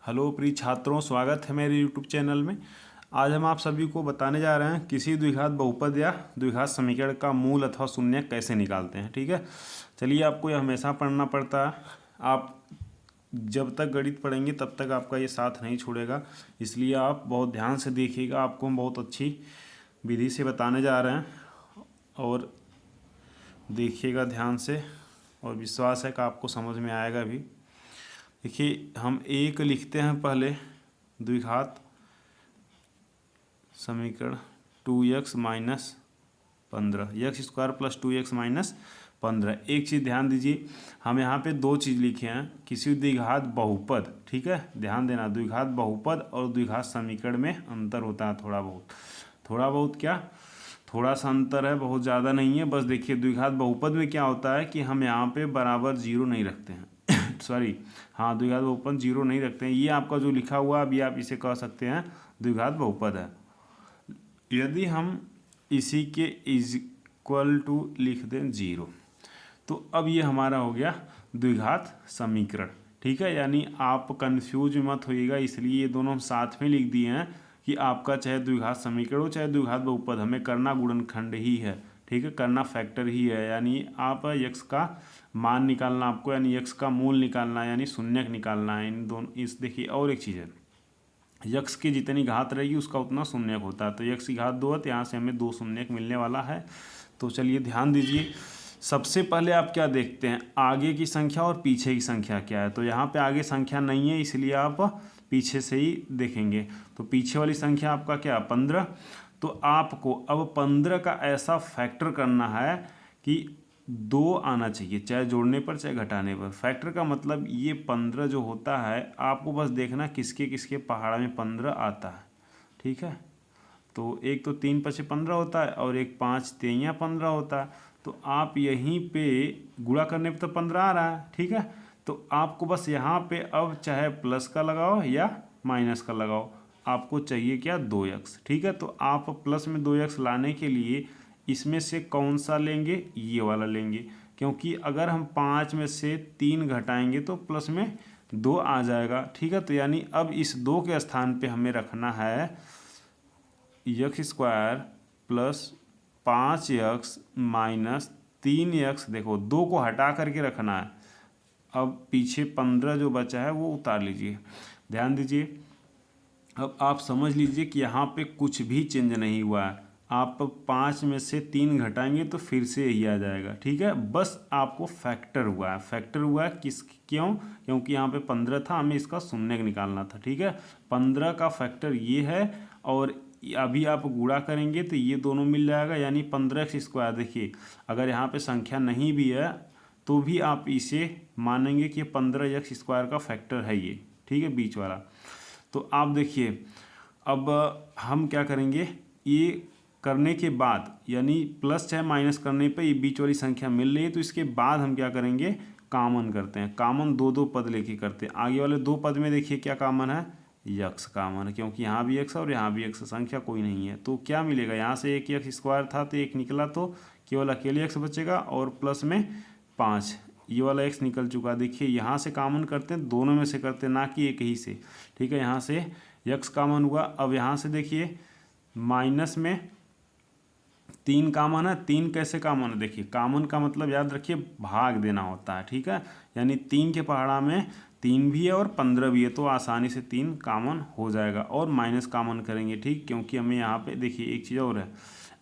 Hello प्रिय छात्रों, स्वागत है मेरे यूट्यूब चैनल में। आज हम आप सभी को बताने जा रहे हैं किसी द्विघात बहुपद या द्विघात समीकरण का मूल अथवा शून्यक कैसे निकालते हैं। ठीक है, चलिए। आपको यह हमेशा पढ़ना पड़ता है। आप जब तक गणित पढ़ेंगे तब तक आपका ये साथ नहीं छोड़ेगा, इसलिए आप बहुत ध्यान से देखिएगा। आपको हम बहुत अच्छी विधि से बताने जा रहे हैं और देखिएगा ध्यान से, और विश्वास है कि आपको समझ में आएगा भी। देखिए, हम एक लिखते हैं पहले द्विघात समीकरण 2x minus 15 x square plus 2x minus 15। एक चीज़ ध्यान दीजिए, हम यहाँ पे दो चीज़ लिखे हैं। किसी द्विघात बहुपद, ठीक है, ध्यान देना, द्विघात बहुपद और द्विघात समीकरण में अंतर होता है थोड़ा बहुत क्या, थोड़ा सा अंतर है, बहुत ज़्यादा नहीं है। बस देखिए, द्विघात बहुपद में क्या होता है कि हम यहाँ पे बराबर जीरो नहीं रखते हैं सॉरी, हाँ, द्विघात बहुपद जीरो नहीं रखते हैं। ये आपका जो लिखा हुआ अभी आप इसे कह सकते हैं द्विघात बहुपद है। यदि हम इसी के इज इक्वल टू लिख दें जीरो, तो अब ये हमारा हो गया द्विघात समीकरण। ठीक है, यानी आप कंफ्यूज मत होइएगा, इसलिए ये दोनों हम साथ में लिख दिए हैं कि आपका चाहे द्विघात समीकरण हो चाहे द्विघात बहुपद, हमें करना गुणनखंड ही है। ठीक है, करना फैक्टर ही है, यानी आप यक्स का मान निकालना आपको, यानी यक्स का मूल निकालना है, यानी शून्यक निकालना है। इन दोनों इस देखिए, और एक चीज़ है, यक्स की जितनी घात रहेगी उसका उतना शून्यक होता है। तो यक्स की घात 2 है, तो यहाँ से हमें 2 शून्यक मिलने वाला है। तो चलिए ध्यान दीजिए, सबसे पहले आप क्या देखते हैं, आगे की संख्या और पीछे की संख्या क्या है। तो यहाँ पे आगे संख्या नहीं है, इसलिए आप पीछे से ही देखेंगे। तो पीछे वाली संख्या आपका क्या, 15। तो आपको अब 15 का ऐसा फैक्टर करना है कि 2 आना चाहिए, चाहे जोड़ने पर चाहे घटाने पर। फैक्टर का मतलब ये 15 जो होता है, आपको बस देखना किसके किसके पहाड़ा में 15 आता है। ठीक है, तो एक तो 3 पचे 15 होता है और एक 5 तेइयाँ 15 होता है। तो आप यहीं पे गुणा करने पे तो 15 आ रहा है। ठीक है, तो आपको बस यहाँ पे अब चाहे प्लस का लगाओ या माइनस का लगाओ, आपको चाहिए क्या, 2x। ठीक है, तो आप प्लस में 2x लाने के लिए इसमें से कौन सा लेंगे, ये वाला लेंगे, क्योंकि अगर हम 5 में से 3 घटाएंगे तो प्लस में 2 आ जाएगा। ठीक है, तो यानी अब इस 2 के स्थान पे हमें रखना है x square plus 5x minus 3x। देखो, 2 को हटा करके रखना है। अब पीछे 15 जो बचा है वो उतार लीजिए, ध्यान दीजिए। अब आप समझ लीजिए कि यहाँ पे कुछ भी चेंज नहीं हुआ है। आप 5 में से 3 घटाएंगे तो फिर से यही आ जाएगा। ठीक है, बस आपको फैक्टर हुआ है। फैक्टर हुआ है क्योंकि यहाँ पे 15 था, हमें इसका शून्यक निकालना था। ठीक है, 15 का फैक्टर ये है, और अभी आप गुणा करेंगे तो ये दोनों मिल जाएगा, यानी 15x स्क्वायर। देखिए, अगर यहाँ पे संख्या नहीं भी है तो भी आप इसे मानेंगे कि 15x स्क्वायर का फैक्टर है ये। ठीक है, बीच वाला। तो आप देखिए, अब हम क्या करेंगे, ये करने के बाद, यानी प्लस चाहे माइनस करने पे ये बीच वाली संख्या मिल रही है, तो इसके बाद हम क्या करेंगे, कॉमन करते हैं। कॉमन दो पद लेके करते हैं। आगे वाले 2 पद में देखिए क्या कॉमन है, यक्स कॉमन है, क्योंकि यहाँ भी एक्स और यहाँ भी एक्स, संख्या कोई नहीं है। तो क्या मिलेगा, यहाँ से एक एक्स स्क्वायर था तो एक निकला, तो केवल अकेले एक्स बचेगा, और प्लस में 5, ये वाला एक्स निकल चुका। देखिए, यहाँ से कॉमन करते हैं, दोनों में से करते हैं, ना कि एक ही से। ठीक है, यहाँ से एक्स कॉमन हुआ। अब यहाँ से देखिए, माइनस में 3 कॉमन है। 3 कैसे कॉमन है, देखिए, कॉमन का मतलब याद रखिए भाग देना होता है। ठीक है, यानी 3 के पहाड़ा में 3 भी है और 15 भी है, तो आसानी से 3 कॉमन हो जाएगा। और माइनस कॉमन करेंगे, ठीक, क्योंकि हमें यहाँ पे देखिए एक चीज़ और है,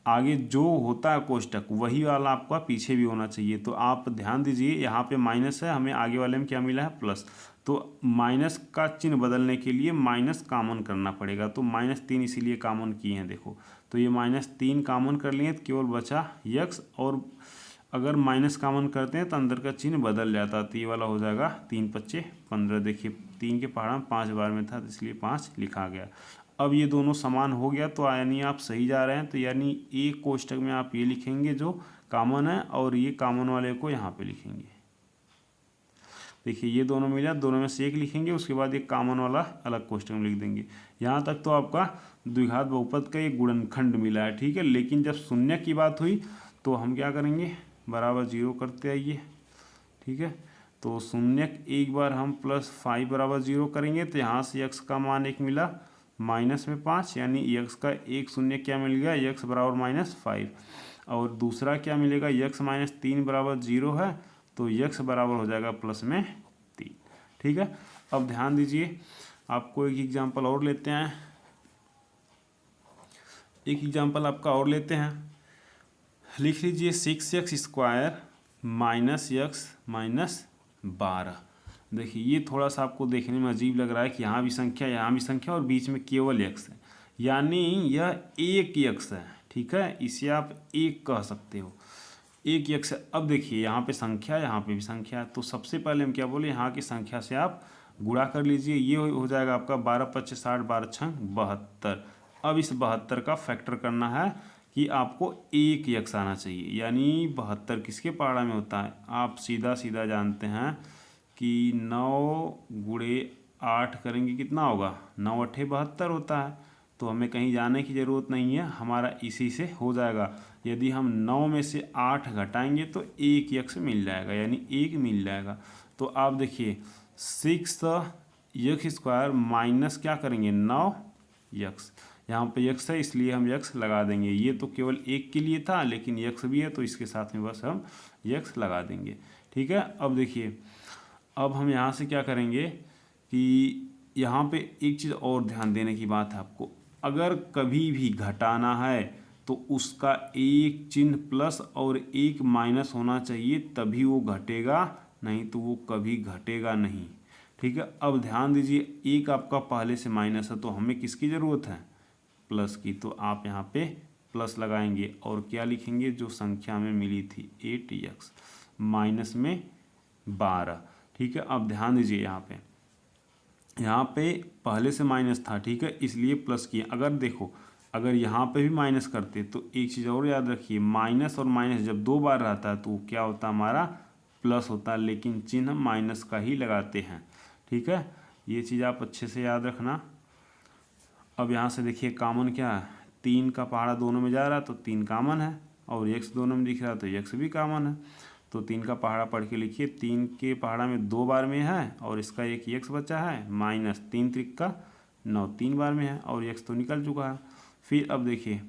आगे जो होता है कोष्टक वही वाला आपका पीछे भी होना चाहिए। तो आप ध्यान दीजिए, यहाँ पे माइनस है, हमें आगे वाले में क्या मिला है, प्लस। तो माइनस का चिन्ह बदलने के लिए माइनस कॉमन करना पड़ेगा। तो -3 इसीलिए कॉमन किए हैं। देखो, तो ये -3 कॉमन कर लिए तो केवल बचा यक्स, और अगर माइनस कॉमन करते हैं तो अंदर का चिन्ह बदल जाता है, तो ये वाला हो जाएगा 3 पच्चे 15। देखिए, 3 के पहाड़ा में 5 बार में था, तो इसलिए 5 लिखा गया। अब ये दोनों समान हो गया, तो यानी आप सही जा रहे हैं। तो यानी एक कोष्टक में आप ये लिखेंगे जो कॉमन है, और ये कॉमन वाले को यहाँ पे लिखेंगे। देखिए, ये दोनों मिला, दोनों में से एक लिखेंगे, उसके बाद एक कॉमन वाला अलग कोष्टक में लिख देंगे। यहाँ तक तो आपका द्विघात बहुपद का एक गुणनखंड मिला है। ठीक है, लेकिन जब शून्य की बात हुई तो हम क्या करेंगे, बराबर जीरो करते आइए। ठीक है, तो शून्य एक बार हम +5 बराबर 0 करेंगे तो यहाँ से x का मान एक मिला -5, यानी x का एक शून्य क्या मिल गया, x बराबर -5। और दूसरा क्या मिलेगा, x -3 बराबर 0 है तो x बराबर हो जाएगा +3। ठीक है, अब ध्यान दीजिए, आपको एक एग्जांपल और लेते हैं। एक एग्जांपल आपका और लेते हैं, लिख लीजिए 6x² -x -12। देखिए ये थोड़ा सा आपको देखने में अजीब लग रहा है कि यहाँ भी संख्या यहाँ भी संख्या और बीच में केवल x है, यानी यह एक x है। ठीक है, इसे आप एक कह सकते हो, एक x है। अब देखिए यहाँ पे संख्या, यहाँ पे भी संख्या है, तो सबसे पहले हम क्या बोले, यहाँ की संख्या से आप गुणा कर लीजिए, ये हो जाएगा आपका 12 × 25 = 60, 12 × 6 = 72। अब इस 72 का फैक्टर करना है कि आपको एक x आना चाहिए, यानी 72 किसके पहाड़ा में होता है, आप सीधा सीधा जानते हैं कि 9 × 8 करेंगे कितना होगा, 9 × 8 = 72 होता है। तो हमें कहीं जाने की ज़रूरत नहीं है, हमारा इसी से हो जाएगा। यदि हम 9 में से 8 घटाएंगे तो एक x मिल जाएगा, यानी एक मिल जाएगा। तो आप देखिए 6x² माइनस क्या करेंगे 9x, यहाँ पे x है इसलिए हम x लगा देंगे। ये तो केवल एक के लिए था, लेकिन x भी है तो इसके साथ में बस हम x लगा देंगे। ठीक है, अब देखिए, अब हम यहाँ से क्या करेंगे कि यहाँ पे एक चीज़ और ध्यान देने की बात है आपको, अगर कभी भी घटाना है तो उसका एक चिन्ह प्लस और एक माइनस होना चाहिए, तभी वो घटेगा, नहीं तो वो कभी घटेगा नहीं। ठीक है, अब ध्यान दीजिए, एक आपका पहले से माइनस है तो हमें किसकी ज़रूरत है, प्लस की, तो आप यहाँ पे प्लस लगाएंगे और क्या लिखेंगे, जो संख्या में मिली थी 8x माइनस में 12। ठीक है, अब ध्यान दीजिए, यहाँ पे पहले से माइनस था, ठीक है, इसलिए प्लस किया। अगर देखो, अगर यहाँ पे भी माइनस करते तो एक चीज़ और याद रखिए, माइनस और माइनस जब दो बार रहता है तो क्या होता है, हमारा प्लस होता है, लेकिन चिन्ह माइनस का ही लगाते हैं। ठीक है, ये चीज़ आप अच्छे से याद रखना। अब यहाँ से देखिए कॉमन क्या है, 3 का पहाड़ा दोनों में जा रहा है तो 3 कॉमन है, और x दोनों में दिख रहा है तो x भी कॉमन है। तो 3 का पहाड़ा पढ़ के लिखिए, 3 के पहाड़ा में 2 बार में है और इसका एक x बचा है, माइनस 3 त्रिक का 9 3 बार में है और x तो निकल चुका है। फिर अब देखिए,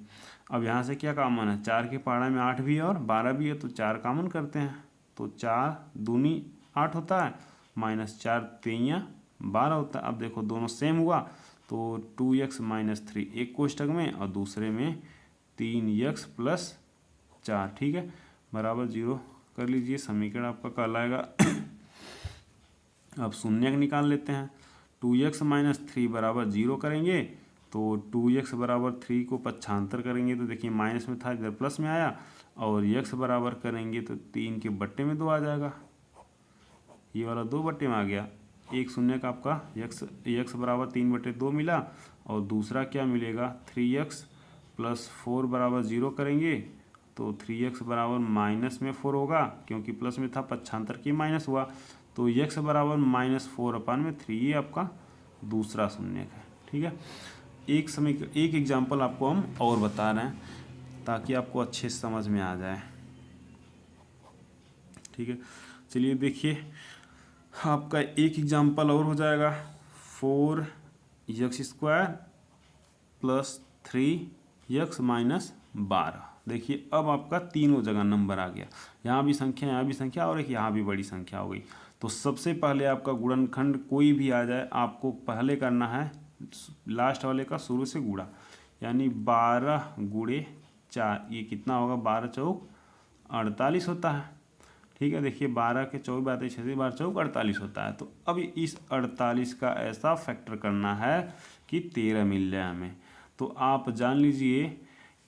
अब यहाँ से क्या कॉमन है, 4 के पहाड़ा में 8 भी है और 12 भी है, तो 4 कॉमन करते हैं, तो 4 दूनी 8 होता है, माइनस 4 3 12 होता है। अब देखो दोनों सेम हुआ तो 2x - 3 एक कोष्टक में और दूसरे में 3x + 4, ठीक है, बराबर 0 कर लीजिए। समीकरण आपका कहलाएगा अब शून्य निकाल लेते हैं, 2x - 3 बराबर 0 करेंगे तो 2x बराबर 3 को पक्षांतर करेंगे तो देखिए माइनस में था इधर प्लस में आया, और x बराबर करेंगे तो 3 के बट्टे में 2 आ जाएगा, ये वाला 2 बट्टे में आ गया। एक शून्य का आपका x बराबर 3/2 मिला, और दूसरा क्या मिलेगा 3x + 4 बराबर 0 करेंगे तो 3x बराबर माइनस में 4 होगा, क्योंकि प्लस में था पक्षांतर की माइनस हुआ, तो x बराबर -4/3, ये आपका दूसरा शून्य है। ठीक है, एक एग्जाम्पल आपको हम और बता रहे हैं ताकि आपको अच्छे से समझ में आ जाए। ठीक है, चलिए देखिए, आपका एक एग्जाम्पल और हो जाएगा, 4x² + 3x - 12। देखिए अब आपका तीनों जगह नंबर आ गया, यहाँ भी संख्या यहाँ भी संख्या और एक यहाँ भी बड़ी संख्या हो गई। तो सबसे पहले आपका गुणनखंड कोई भी आ जाए, आपको पहले करना है लास्ट वाले का शुरू से गुणा, यानी 12 × 4, ये कितना होगा, 12 चौक 48 होता है। ठीक है, देखिए 12 के 24 बातें 6 12 चौक 48 होता है। तो अब इस 48 का ऐसा फैक्टर करना है कि 13 मिल जाए हमें। तो आप जान लीजिए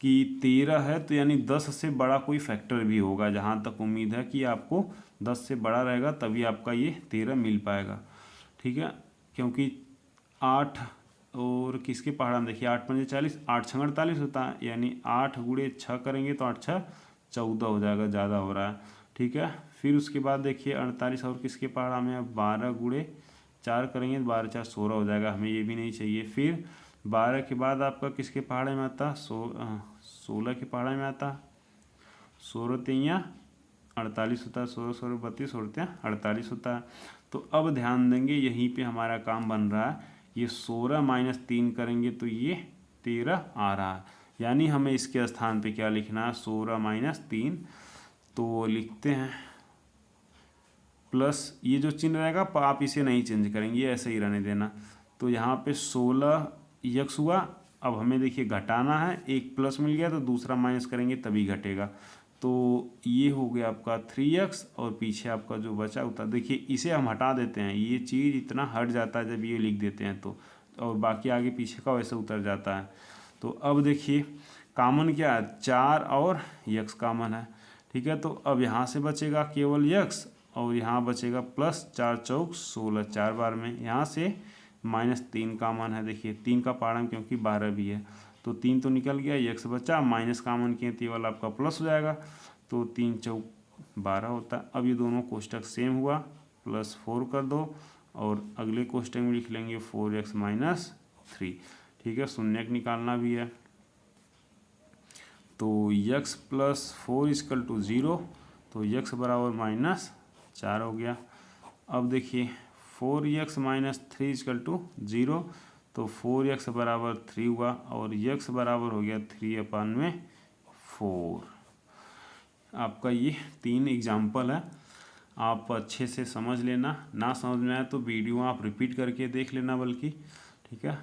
कि 13 है तो यानी 10 से बड़ा कोई फैक्टर भी होगा, जहाँ तक उम्मीद है कि आपको 10 से बड़ा रहेगा तभी आपका ये 13 मिल पाएगा। ठीक है, क्योंकि 8 और किसके पहाड़ा में देखिए 8 × 5 = 40, 8 × 6 = 48 होता है, यानी 8 × 6 करेंगे तो 8 × 6 = 14 हो जाएगा, ज़्यादा हो रहा है। ठीक है, फिर उसके बाद देखिए 48 और किसके पहाड़ा में, 12 × 4 करेंगे तो 12 × 4 = 16 हो जाएगा, हमें ये भी नहीं चाहिए। फिर 12 के बाद आपका किसके पहाड़े में आता, 16 के पहाड़े में आता, 16 × 3 = 48 होता है, 16 16 32 होते हैं 48 होता है। तो अब ध्यान देंगे यहीं पे हमारा काम बन रहा है, ये 16 माइनस 3 करेंगे तो ये 13 आ रहा है, यानी हमें इसके स्थान पे क्या लिखना है, 16 माइनस 3। तो लिखते हैं प्लस, ये जो चिन्ह रहेगा आप इसे नहीं चेंज करेंगे, ऐसे ही रहने देना। तो यहाँ पे 16 यक्स हुआ। अब हमें देखिए घटाना है, एक प्लस मिल गया तो दूसरा माइनस करेंगे तभी घटेगा। तो ये हो गया आपका 3x और पीछे आपका जो बचा होता है, देखिए इसे हम हटा देते हैं, ये चीज़ इतना हट जाता है जब ये लिख देते हैं तो, और बाकी आगे पीछे का वैसे उतर जाता है। तो अब देखिए कॉमन क्या है, 4 और x कॉमन है, ठीक है। तो अब यहाँ से बचेगा केवल x और यहाँ बचेगा प्लस 4 चौक 16, 4 बार में, यहाँ से माइनस 3 कॉमन है, देखिए 3 का पारा में क्योंकि 12 भी है तो 3 तो निकल गया, x बचा, माइनस कॉमन किए तो ये वाला आपका प्लस हो जाएगा, तो 3 चौक 12 होता है। अब ये दोनों कोष्टक सेम हुआ, प्लस 4 कर दो और अगले कोष्टक में लिख लेंगे 4x माइनस 3, ठीक है, शून्यक निकालना भी है। तो x प्लस 4 इक्वल टू 0, तो x बराबर माइनस 4 हो गया। अब देखिए 4x माइनस 3 इक्वल टू 0, तो 4x बराबर 3 हुआ और x बराबर हो गया 3/4। आपका ये 3 एग्जाम्पल है, आप अच्छे से समझ लेना, ना समझ में आए तो वीडियो आप रिपीट करके देख लेना बल्कि, ठीक है।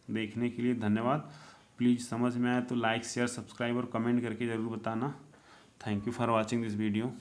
देखने के लिए धन्यवाद। प्लीज़ समझ में आए तो लाइक शेयर सब्सक्राइब और कमेंट करके ज़रूर बताना। Thank you for watching this video.